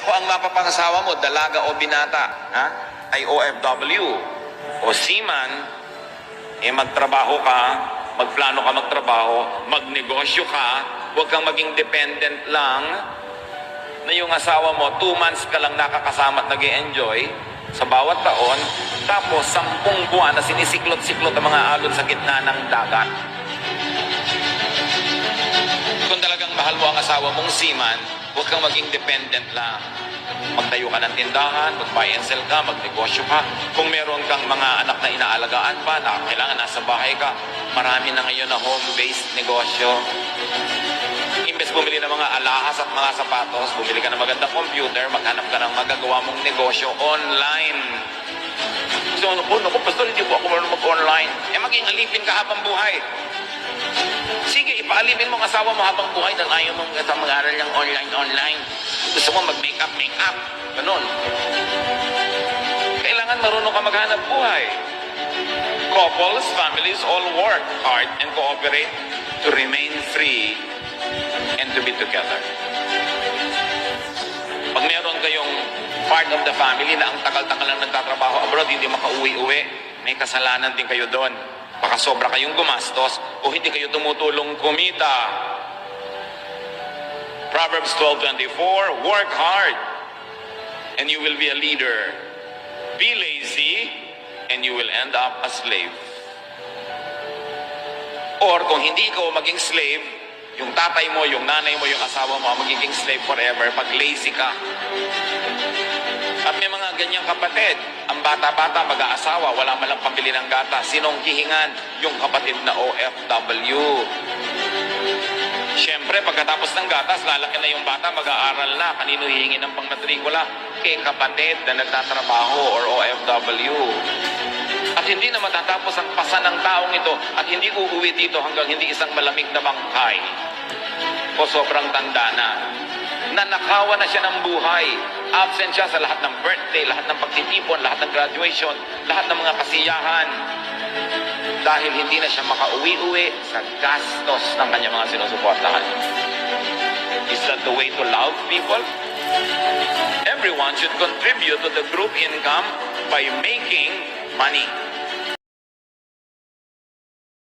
Kung ang mapapangasawa mo, dalaga o binata, ha? Ay OFW o seaman, magtrabaho ka, magplano ka magtrabaho, magnegosyo ka, huwag kang maging dependent lang na yung asawa mo, 2 months ka lang nakakasama at nag-e-enjoy sa bawat taon, tapos 10 buwan na sinisiklot-siklot ang mga alon sa gitna ng dagat. Kung talagang mahal mo ang asawa mong seaman, huwag kang maging dependent lang. Magtayo ka ng tindahan, mag-buy and sell ka, magnegosyo ka. Kung meron kang mga anak na inaalagaan pa, na kailangan nasa bahay ka, marami na ngayon na home-based negosyo. Imbes bumili ng mga alahas at mga sapatos, bumili ka ng magandang computer, maghanap ka ng magagawa mong negosyo online. So, naku, pastor, hindi po ako marunong mag-online. Maging alipin ka habang buhay. Sige, ipaalipin mo ang asawa mo habang buhay dahil ayaw mong mag-aral ng online. Gusto mo mag-makeup. Ganun. Kailangan marunong ka maghanap buhay. Couples, families, all work hard and cooperate to remain free and to be together. Pag meron kayong part of the family na ang tagal-tagal lang nagtatrabaho abroad, hindi makauwi-uwi, may kasalanan din kayo doon. Baka sobra kayong gumastos o hindi kayo tumutulong kumita. Proverbs 12:24, work hard and you will be a leader. Be lazy and you will end up a slave. Or kung hindi ikaw maging slave, yung tatay mo, yung nanay mo, yung asawa mo, magiging slave forever pag lazy ka. At may mga ganyang kapatid, ang bata-bata mag-aasawa, wala malang pambili ng gata. Sinong hihingan? Yung kapatid na OFW. Siyempre, pagkatapos ng gatas, lalaki na yung bata, mag-aaral na. Kanino hihingi ng pangmatrikula? Kay kapatid na nagtatrabaho or OFW. At hindi na matatapos ang pasan ng taong ito at hindi uuwi dito hanggang hindi isang malamig na bangkay o sobrang tanda na. Nanakawan na siya ng buhay. Absent siya sa lahat ng birthday, lahat ng pagtitipon, lahat ng graduation, lahat ng mga kasiyahan. Dahil hindi na siya makauwi-uwi sa gastos ng kanyang mga sinusuportahan. Is that the way to love people? Everyone should contribute to the group income by making money.